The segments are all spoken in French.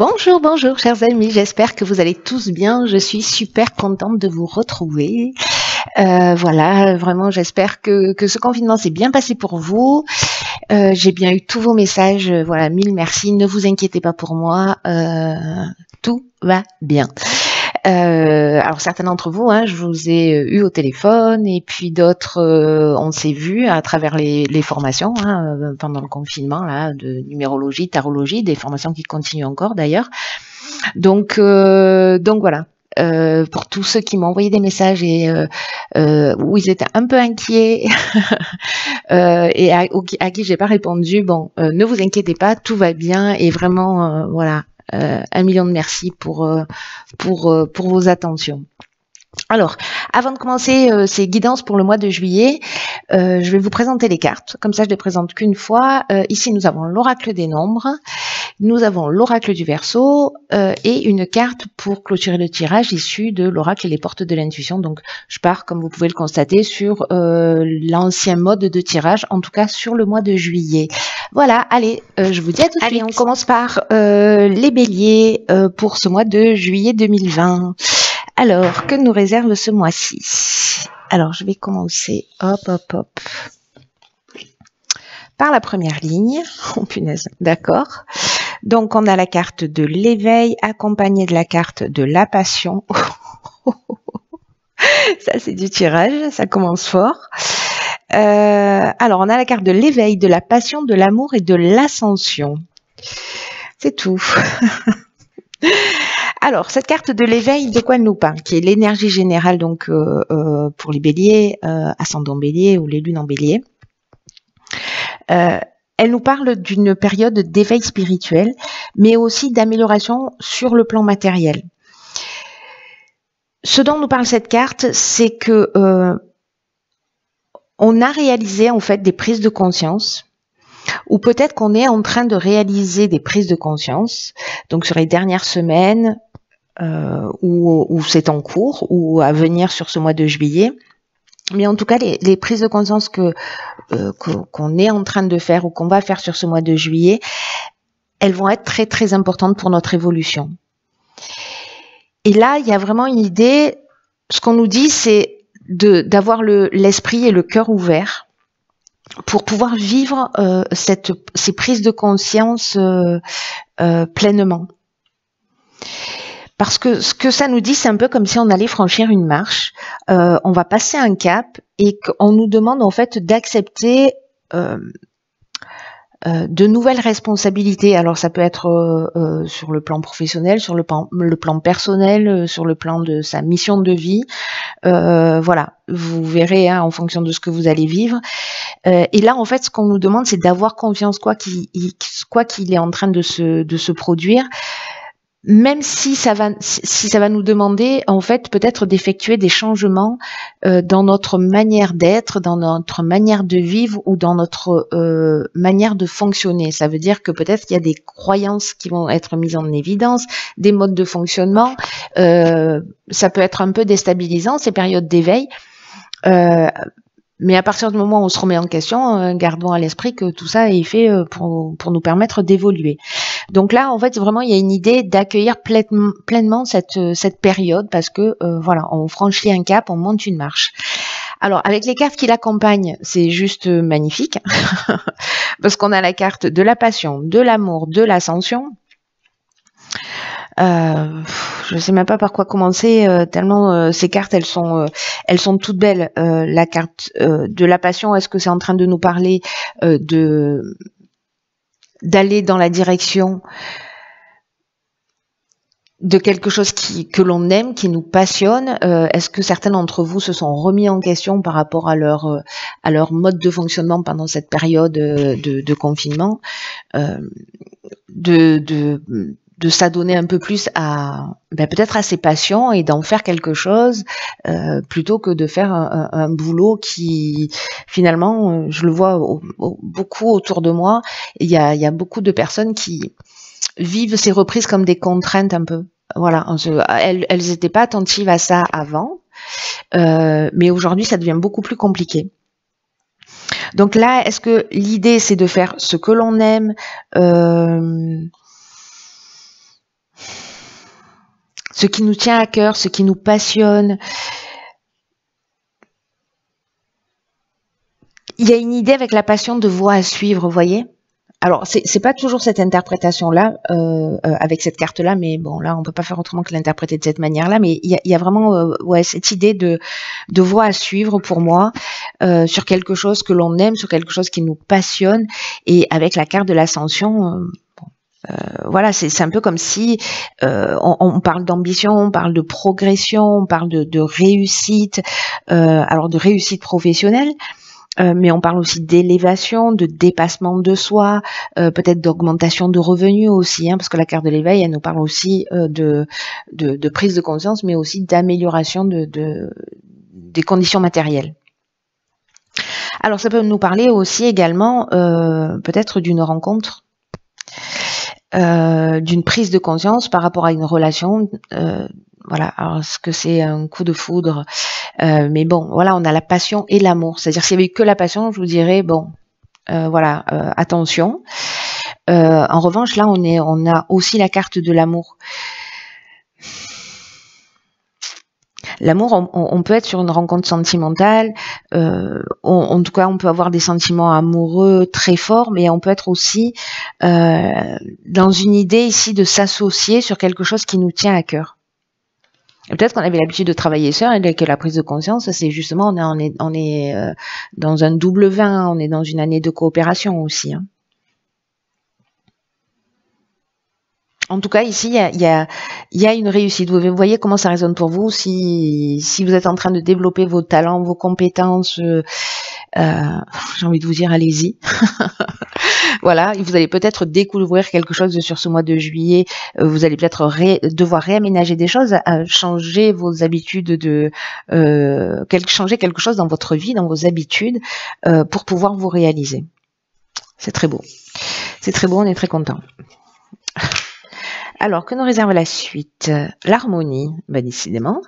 Bonjour, bonjour chers amis, j'espère que vous allez tous bien, je suis super contente de vous retrouver. Voilà, vraiment j'espère que ce confinement s'est bien passé pour vous. J'ai bien eu tous vos messages, voilà, mille merci, ne vous inquiétez pas pour moi, tout va bien. Alors certains d'entre vous, je vous ai eu au téléphone et puis d'autres, on s'est vu à travers les formations pendant le confinement là, de numérologie, tarologie, des formations qui continuent encore d'ailleurs. Donc voilà. Pour tous ceux qui m'ont envoyé des messages et où ils étaient un peu inquiets et à qui j'ai pas répondu, bon, ne vous inquiétez pas, tout va bien et vraiment voilà. 1 million de merci pour vos attentions. Alors, avant de commencer ces guidances pour le mois de juillet, je vais vous présenter les cartes. Comme ça, je ne les présente qu'une fois. Ici, nous avons l'oracle des nombres, nous avons l'oracle du Verseau et une carte pour clôturer le tirage issu de l'oracle et les portes de l'intuition. Donc, je pars, comme vous pouvez le constater, sur l'ancien mode de tirage, en tout cas sur le mois de juillet. Voilà, allez, je vous dis à tout de suite. Allez, on commence par les béliers pour ce mois de juillet 2020. Alors, que nous réserve ce mois-ci? Alors, je vais commencer, hop, par la première ligne. Oh punaise, d'accord. Donc, on a la carte de l'éveil accompagnée de la carte de la passion. Ça, c'est du tirage, ça commence fort. Alors, on a la carte de l'éveil, de la passion, de l'amour et de l'ascension. C'est tout. Alors, cette carte de l'éveil, de quoi elle nous parle? Qui est l'énergie générale donc pour les béliers, ascendant bélier ou les lunes en bélier. Elle nous parle d'une période d'éveil spirituel, mais aussi d'amélioration sur le plan matériel. Ce dont nous parle cette carte, c'est que on a réalisé en fait des prises de conscience, ou peut-être qu'on est en train de réaliser des prises de conscience, donc sur les dernières semaines, ou c'est en cours, ou à venir sur ce mois de juillet. Mais en tout cas, les prises de conscience qu'on est en train de faire ou qu'on va faire sur ce mois de juillet, elles vont être très très importantes pour notre évolution. Et là, il y a vraiment une idée, ce qu'on nous dit, c'est d'avoir l'esprit et le cœur ouverts pour pouvoir vivre ces prises de conscience pleinement. Parce que ce que ça nous dit, c'est un peu comme si on allait franchir une marche, on va passer un cap et qu'on nous demande en fait d'accepter de nouvelles responsabilités. Alors ça peut être sur le plan professionnel, sur le plan personnel, sur le plan de sa mission de vie. Voilà, vous verrez en fonction de ce que vous allez vivre. Et là, en fait, ce qu'on nous demande, c'est d'avoir confiance, quoi qu'il est en train de se produire. Même si ça va nous demander en fait peut-être d'effectuer des changements dans notre manière d'être, dans notre manière de vivre ou dans notre manière de fonctionner. Ça veut dire que peut-être qu'il y a des croyances qui vont être mises en évidence, des modes de fonctionnement. Ça peut être un peu déstabilisant ces périodes d'éveil. Mais à partir du moment où on se remet en question, gardons à l'esprit que tout ça est fait pour nous permettre d'évoluer. Donc là, en fait, vraiment, il y a une idée d'accueillir pleinement cette période parce que, voilà, on franchit un cap, on monte une marche. Alors, avec les cartes qui l'accompagnent, c'est juste magnifique parce qu'on a la carte de la passion, de l'amour, de l'ascension. Je sais même pas par quoi commencer tellement ces cartes elles sont toutes belles. La carte de la passion, est-ce que c'est en train de nous parler d'aller dans la direction de quelque chose que l'on aime, qui nous passionne? Est-ce que certains d'entre vous se sont remis en question par rapport à leur mode de fonctionnement pendant cette période de confinement, de s'adonner un peu plus à peut-être à ses passions et d'en faire quelque chose plutôt que de faire un boulot qui finalement, je le vois beaucoup autour de moi, il y a beaucoup de personnes qui vivent ces reprises comme des contraintes un peu. Voilà, elles n'étaient pas attentives à ça avant, mais aujourd'hui ça devient beaucoup plus compliqué. Donc là, est-ce que l'idée c'est de faire ce que l'on aime, ce qui nous tient à cœur, ce qui nous passionne. Il y a une idée avec la passion de voie à suivre, vous voyez. Alors, c'est pas toujours cette interprétation-là, avec cette carte-là, mais bon, là, on peut pas faire autrement que l'interpréter de cette manière-là, mais il y a vraiment ouais, cette idée de voie à suivre pour moi, sur quelque chose que l'on aime, sur quelque chose qui nous passionne, et avec la carte de l'ascension, voilà, c'est un peu comme si on parle d'ambition, on parle de progression, on parle de réussite, alors de réussite professionnelle, mais on parle aussi d'élévation, de dépassement de soi, peut-être d'augmentation de revenus aussi, hein, parce que la carte de l'éveil, elle nous parle aussi de prise de conscience, mais aussi d'amélioration des conditions matérielles. Alors ça peut nous parler aussi également peut-être d'une rencontre, d'une prise de conscience par rapport à une relation. Voilà, alors est-ce que c'est un coup de foudre, mais bon, voilà, on a la passion et l'amour. C'est-à-dire, s'il y avait eu que la passion, je vous dirais, bon, voilà, attention. En revanche, là, on a aussi la carte de l'amour. L'amour, on peut être sur une rencontre sentimentale, en tout cas, on peut avoir des sentiments amoureux très forts, mais on peut être aussi dans une idée ici de s'associer sur quelque chose qui nous tient à cœur. Peut-être qu'on avait l'habitude de travailler seul et que la prise de conscience, c'est justement, on est dans un double 20, on est dans une année de coopération aussi. Hein. En tout cas, ici, il y a une réussite. Vous voyez comment ça résonne pour vous si vous êtes en train de développer vos talents, vos compétences. J'ai envie de vous dire, allez-y. Voilà, vous allez peut-être découvrir quelque chose sur ce mois de juillet. Vous allez peut-être devoir réaménager des choses, changer vos habitudes, changer quelque chose dans votre vie, dans vos habitudes, pour pouvoir vous réaliser. C'est très beau. C'est très beau, on est très content. Alors, que nous réserve la suite? L'harmonie, bah, décidément.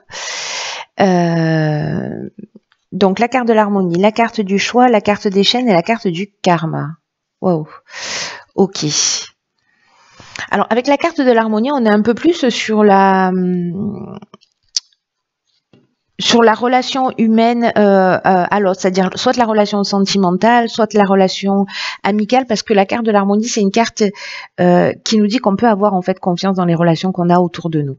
Donc, la carte de l'harmonie, la carte du choix, la carte des chaînes et la carte du karma. Wow. Ok. Alors, avec la carte de l'harmonie, on est un peu plus sur la relation humaine à l'autre, c'est-à-dire soit la relation sentimentale, soit la relation amicale, parce que la carte de l'harmonie, c'est une carte qui nous dit qu'on peut avoir en fait confiance dans les relations qu'on a autour de nous.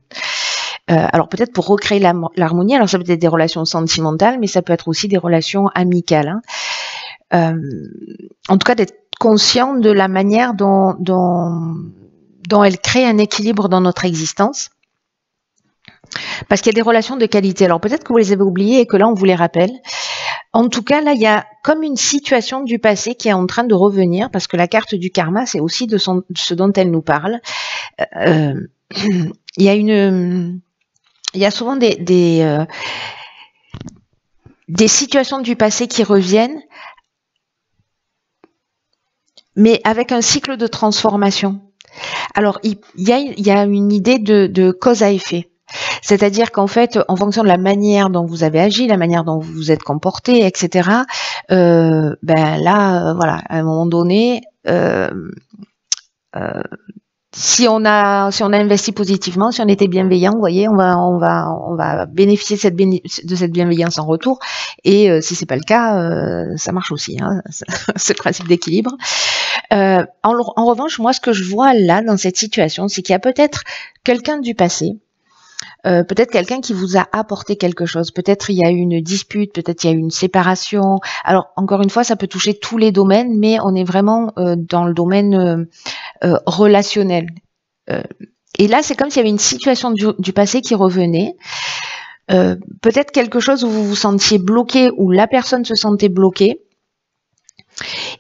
Alors peut-être pour recréer l'harmonie, alors ça peut être des relations sentimentales, mais ça peut être aussi des relations amicales. Hein. En tout cas, d'être conscient de la manière dont elle crée un équilibre dans notre existence. Parce qu'il y a des relations de qualité. Alors peut-être que vous les avez oubliées et que là on vous les rappelle. En tout cas, là il y a comme une situation du passé qui est en train de revenir, parce que la carte du karma, c'est aussi de ce dont elle nous parle. Il y a souvent des situations du passé qui reviennent, mais avec un cycle de transformation. Alors il y a une idée de cause à effet. C'est-à-dire qu'en fait, en fonction de la manière dont vous avez agi, la manière dont vous vous êtes comporté, etc., ben là, voilà, à un moment donné, si on a investi positivement, si on était bienveillant, vous voyez, on va bénéficier de cette bienveillance en retour. Et si c'est pas le cas, ça marche aussi. Hein, ce principe d'équilibre. En revanche, moi, ce que je vois là dans cette situation, c'est qu'il y a peut-être quelqu'un du passé. Peut-être quelqu'un qui vous a apporté quelque chose, peut-être il y a eu une dispute, peut-être il y a eu une séparation. Alors encore une fois, ça peut toucher tous les domaines, mais on est vraiment dans le domaine relationnel. Et là, c'est comme s'il y avait une situation du passé qui revenait. Peut-être quelque chose où vous vous sentiez bloqué, où la personne se sentait bloquée.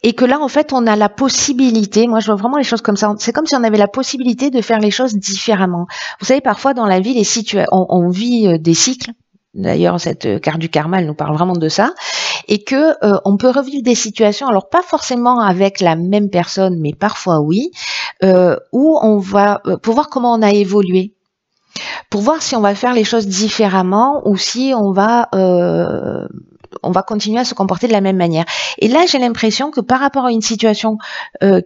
Et que là, en fait, on a la possibilité, moi je vois vraiment les choses comme ça, c'est comme si on avait la possibilité de faire les choses différemment. Vous savez, parfois dans la vie, on vit des cycles, d'ailleurs cette carte du karma, elle nous parle vraiment de ça, et que on peut revivre des situations, alors pas forcément avec la même personne, mais parfois oui, où on va, pour voir comment on a évolué, pour voir si on va faire les choses différemment, ou si on va on va continuer à se comporter de la même manière. Et là, j'ai l'impression que par rapport à une situation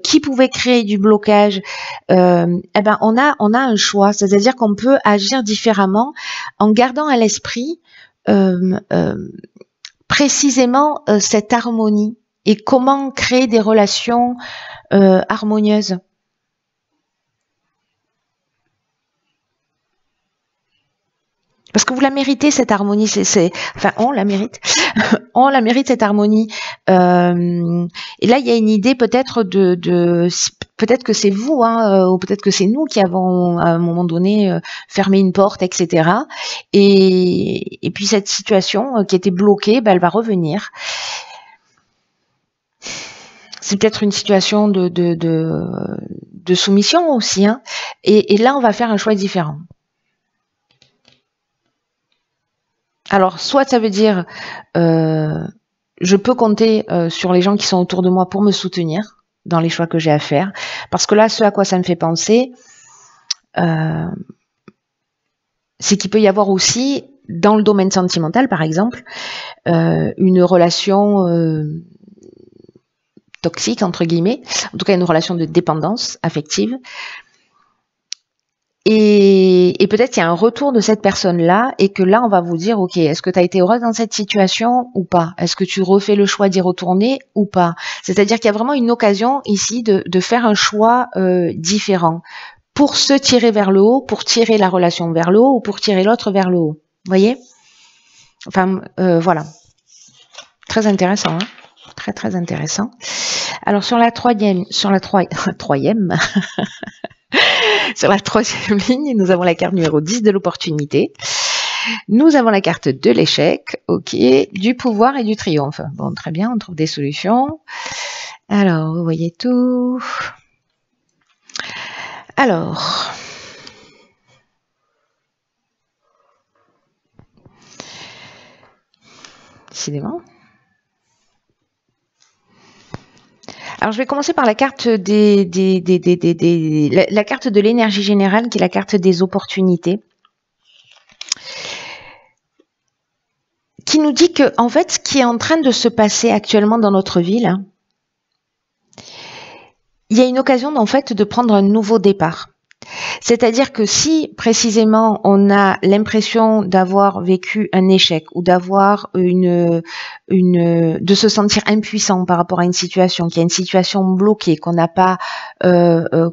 qui pouvait créer du blocage, eh ben on a un choix, c'est-à-dire qu'on peut agir différemment en gardant à l'esprit précisément cette harmonie et comment créer des relations harmonieuses. Parce que vous la méritez, cette harmonie. Enfin, on la mérite. On la mérite, cette harmonie. Et là, il y a une idée peut-être peut-être que c'est vous, hein, ou peut-être que c'est nous qui avons, à un moment donné, fermé une porte, etc. Et puis cette situation qui était bloquée, ben, elle va revenir. C'est peut-être une situation de soumission aussi. Hein. Et là, on va faire un choix différent. Alors, soit ça veut dire je peux compter sur les gens qui sont autour de moi pour me soutenir dans les choix que j'ai à faire. Parce que là, ce à quoi ça me fait penser, c'est qu'il peut y avoir aussi, dans le domaine sentimental par exemple, une relation toxique, entre guillemets, en tout cas une relation de dépendance affective. Et peut-être qu'il y a un retour de cette personne-là et que là, on va vous dire, ok, est-ce que tu as été heureuse dans cette situation ou pas? Est-ce que tu refais le choix d'y retourner ou pas? C'est-à-dire qu'il y a vraiment une occasion ici de faire un choix différent pour se tirer vers le haut, pour tirer la relation vers le haut ou pour tirer l'autre vers le haut. Vous voyez? Enfin, voilà. Très intéressant, hein? Très, très intéressant. Alors, sur la troisième... Sur la troisième ligne, nous avons la carte numéro 10 de l'opportunité. Nous avons la carte de l'échec, ok, du pouvoir et du triomphe. Bon, très bien, on trouve des solutions. Alors, vous voyez tout. Alors, décidément. Alors, je vais commencer par la carte la carte de l'énergie générale, qui est la carte des opportunités, qui nous dit que, en fait, ce qui est en train de se passer actuellement dans notre ville, hein, il y a une occasion, en fait, de prendre un nouveau départ. C'est-à-dire que si précisément on a l'impression d'avoir vécu un échec ou d'avoir de se sentir impuissant par rapport à une situation, qu'il y a une situation bloquée, qu'on n'a pas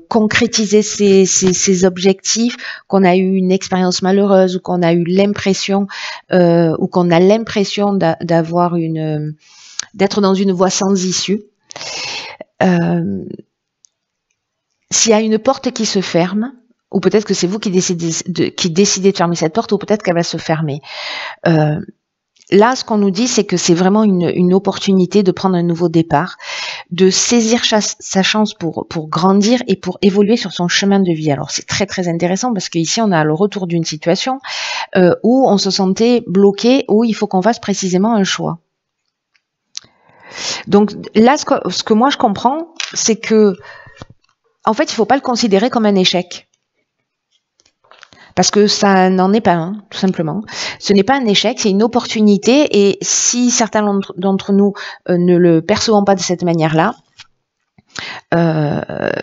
concrétisé ses objectifs, qu'on a eu une expérience malheureuse ou qu'on a eu l'impression ou qu'on a l'impression d'avoir d'être dans une voie sans issue. S'il y a une porte qui se ferme, ou peut-être que c'est vous qui décidez de fermer cette porte, ou peut-être qu'elle va se fermer. Là, ce qu'on nous dit, c'est que c'est vraiment une opportunité de prendre un nouveau départ, de saisir sa chance pour grandir et pour évoluer sur son chemin de vie. Alors, c'est très, très intéressant parce qu'ici, on a le retour d'une situation où on se sentait bloqué, où il faut qu'on fasse précisément un choix. Donc là, ce que moi, je comprends, c'est que en fait, il ne faut pas le considérer comme un échec. Parce que ça n'en est pas un, tout simplement. Ce n'est pas un échec, c'est une opportunité. Et si certains d'entre nous ne le percevons pas de cette manière-là, là,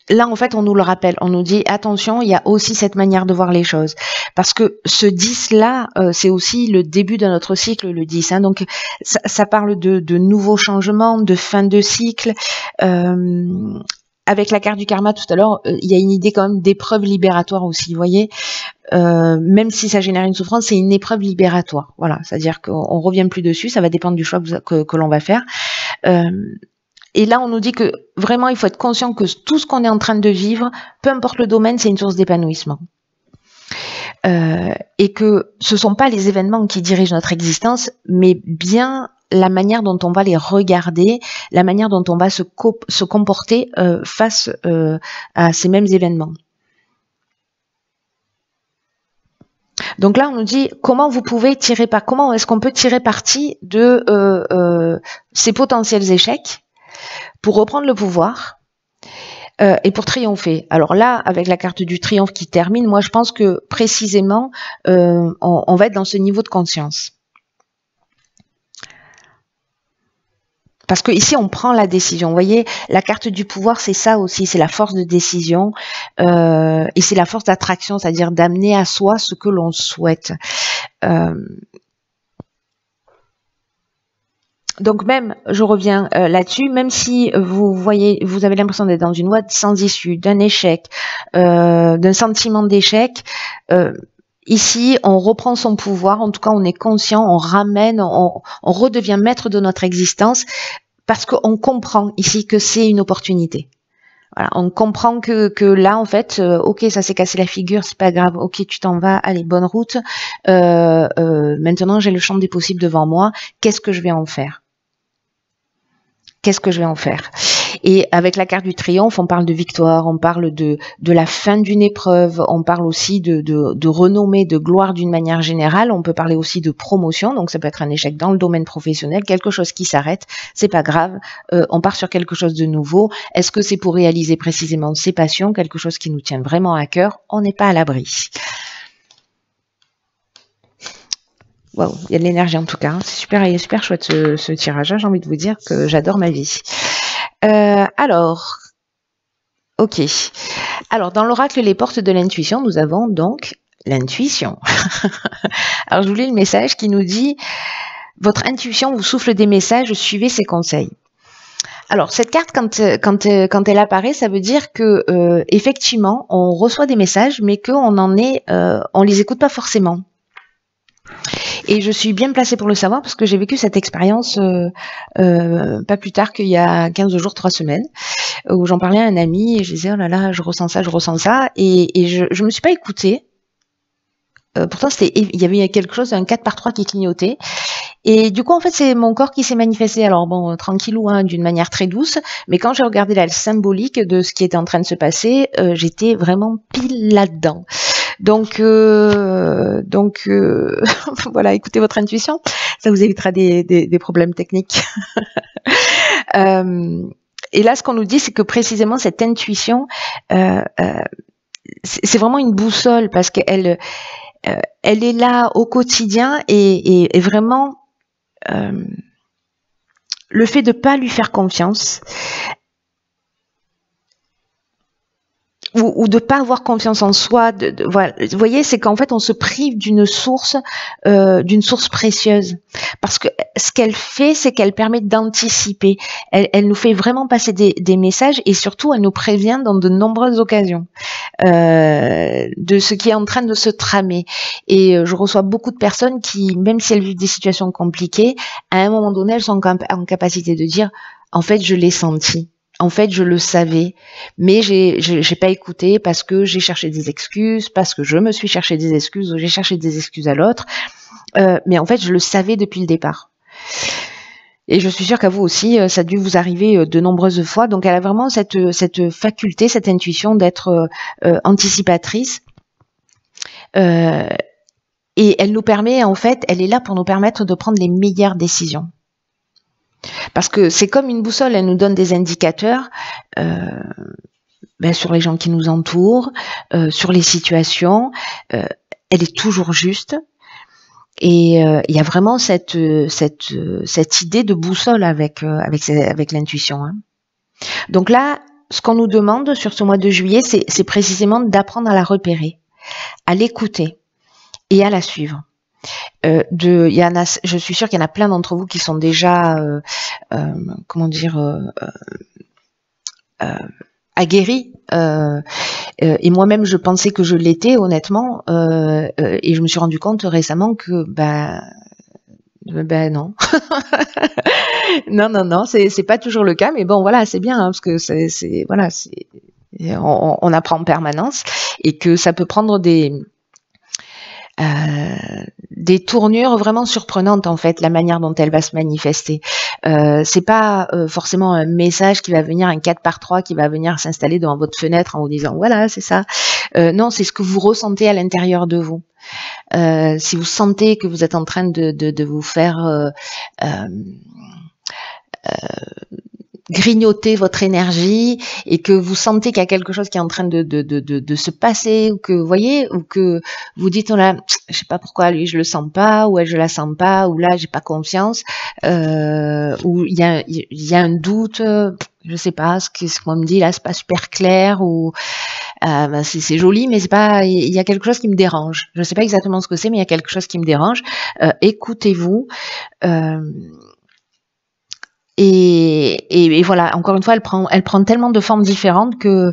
en fait, on nous le rappelle. On nous dit, attention, il y a aussi cette manière de voir les choses. Parce que ce 10-là, c'est aussi le début de notre cycle, le 10. Hein. Donc, ça parle de nouveaux changements, de fin de cycle. Avec la carte du karma tout à l'heure, il y a une idée quand même d'épreuve libératoire aussi, vous voyez. Même si ça génère une souffrance, c'est une épreuve libératoire. Voilà, c'est-à-dire qu'on revient plus dessus, ça va dépendre du choix que l'on va faire. Et là, on nous dit que vraiment, il faut être conscient que tout ce qu'on est en train de vivre, peu importe le domaine, c'est une source d'épanouissement. Et que ce ne sont pas les événements qui dirigent notre existence, mais bien la manière dont on va les regarder, la manière dont on va se comporter face à ces mêmes événements. Donc là, on nous dit comment est-ce qu'on peut tirer parti de ces potentiels échecs pour reprendre le pouvoir et pour triompher. Alors là, avec la carte du triomphe qui termine, moi je pense que précisément, on va être dans ce niveau de conscience. Parce que ici, on prend la décision. Vous voyez, la carte du pouvoir, c'est ça aussi, c'est la force de décision et c'est la force d'attraction, c'est-à-dire d'amener à soi ce que l'on souhaite. Donc même, je reviens là-dessus, même si vous voyez, vous avez l'impression d'être dans une voie sans issue, d'un échec, d'un sentiment d'échec, ici, on reprend son pouvoir, en tout cas on est conscient, on ramène, on redevient maître de notre existence parce qu'on comprend ici que c'est une opportunité. Voilà, on comprend que là, en fait, ok, ça s'est cassé la figure, c'est pas grave, ok, tu t'en vas, allez, bonne route. Maintenant, j'ai le champ des possibles devant moi, qu'est-ce que je vais en faire ? Qu'est-ce que je vais en faire? Et avec la carte du triomphe, on parle de victoire, on parle de la fin d'une épreuve, on parle aussi de renommée, de gloire d'une manière générale, on peut parler aussi de promotion, donc ça peut être un échec dans le domaine professionnel, quelque chose qui s'arrête, c'est pas grave, on part sur quelque chose de nouveau. Est-ce que c'est pour réaliser précisément ses passions, quelque chose qui nous tient vraiment à cœur? On n'est pas à l'abri. Waouh, il y a de l'énergie en tout cas, c'est super, super chouette ce tirage, j'ai envie de vous dire que j'adore ma vie. Alors, ok. Alors, dans l'oracle Les Portes de l'intuition, nous avons donc l'intuition. Alors, je vous lis le message qui nous dit « Votre intuition vous souffle des messages, suivez ses conseils ». Alors, cette carte, quand elle apparaît, ça veut dire que effectivement, on reçoit des messages, mais on les écoute pas forcément. Et je suis bien placée pour le savoir parce que j'ai vécu cette expérience pas plus tard qu'il y a 15 jours, 3 semaines, où j'en parlais à un ami et je disais « Oh là là, je ressens ça ». Et je me suis pas écoutée. Pourtant, il y avait quelque chose, un 4x3 qui clignotait. Et du coup, en fait, c'est mon corps qui s'est manifesté. Alors bon, tranquillou, hein, d'une manière très douce. Mais quand j'ai regardé la symbolique de ce qui était en train de se passer, j'étais vraiment pile là-dedans. Donc voilà, écoutez votre intuition, ça vous évitera des problèmes techniques. Et là, ce qu'on nous dit, c'est que précisément cette intuition, c'est vraiment une boussole parce qu'elle est là au quotidien et vraiment le fait de pas lui faire confiance. Ou de pas avoir confiance en soi, voilà. Vous voyez, c'est qu'en fait on se prive d'une source précieuse, parce que ce qu'elle fait, c'est qu'elle permet d'anticiper. Elle nous fait vraiment passer des messages et surtout elle nous prévient dans de nombreuses occasions de ce qui est en train de se tramer. Et je reçois beaucoup de personnes qui, même si elles vivent des situations compliquées, à un moment donné, elles sont en capacité de dire, en fait, je l'ai senti. En fait, je le savais, mais j'ai pas écouté parce que j'ai cherché des excuses, parce que je me suis cherché des excuses ou j'ai cherché des excuses à l'autre. Mais en fait, je le savais depuis le départ. Et je suis sûre qu'à vous aussi, ça a dû vous arriver de nombreuses fois. Donc, elle a vraiment cette faculté, cette intuition d'être anticipatrice. Et elle nous permet, en fait, elle est là pour nous permettre de prendre les meilleures décisions. Parce que c'est comme une boussole, elle nous donne des indicateurs sur les gens qui nous entourent, sur les situations. Elle est toujours juste. Et il y a vraiment cette idée de boussole avec l'intuition. Hein. Donc là, ce qu'on nous demande sur ce mois de juillet, c'est précisément d'apprendre à la repérer, à l'écouter et à la suivre. Je suis sûre qu'il y en a plein d'entre vous qui sont déjà, aguerris. Et moi-même, je pensais que je l'étais, honnêtement, et je me suis rendu compte récemment que, non, non, c'est pas toujours le cas, mais bon, voilà, c'est bien, hein, parce que on apprend en permanence et que ça peut prendre des tournures vraiment surprenantes en fait, la manière dont elle va se manifester. C'est pas forcément un message qui va venir, un 4x3 qui va venir s'installer devant votre fenêtre en vous disant voilà, c'est ça. Non, c'est ce que vous ressentez à l'intérieur de vous. Si vous sentez que vous êtes en train de vous faire grignoter votre énergie et que vous sentez qu'il y a quelque chose qui est en train de se passer, ou que vous voyez, ou que vous dites, oh là, je sais pas pourquoi lui je le sens pas, ou elle je la sens pas, ou là j'ai pas confiance, ou il y a un doute, je sais pas, ce qu'on me dit là c'est pas super clair, ou ben, c'est joli mais c'est pas, il y a quelque chose qui me dérange. Je sais pas exactement ce que c'est, mais il y a quelque chose qui me dérange. Écoutez-vous. Et voilà, encore une fois, elle prend tellement de formes différentes que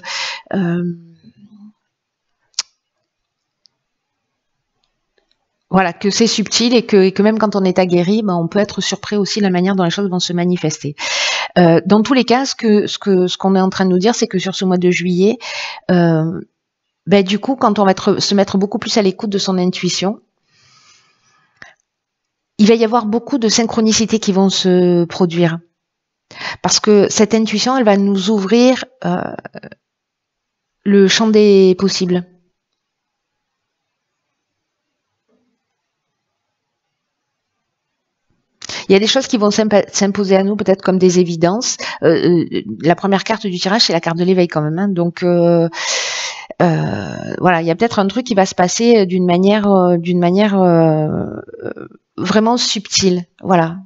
voilà, que c'est subtil et que même quand on est aguerri, ben, on peut être surpris aussi de la manière dont les choses vont se manifester. Dans tous les cas, ce qu'on est en train de nous dire, c'est que sur ce mois de juillet, ben, du coup, quand on va se mettre beaucoup plus à l'écoute de son intuition, il va y avoir beaucoup de synchronicités qui vont se produire. Parce que cette intuition, elle va nous ouvrir le champ des possibles. Il y a des choses qui vont s'imposer à nous, peut-être comme des évidences. La première carte du tirage, c'est la carte de l'éveil quand même. Hein, donc voilà, il y a peut-être un truc qui va se passer d'une manière vraiment subtile. Voilà.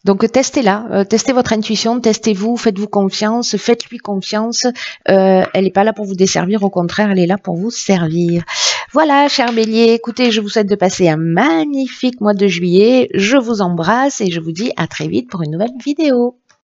Donc testez-la, testez votre intuition, testez-vous, faites-vous confiance, faites-lui confiance. Elle n'est pas là pour vous desservir, au contraire, elle est là pour vous servir. Voilà, chers béliers, écoutez, je vous souhaite de passer un magnifique mois de juillet. Je vous embrasse et je vous dis à très vite pour une nouvelle vidéo.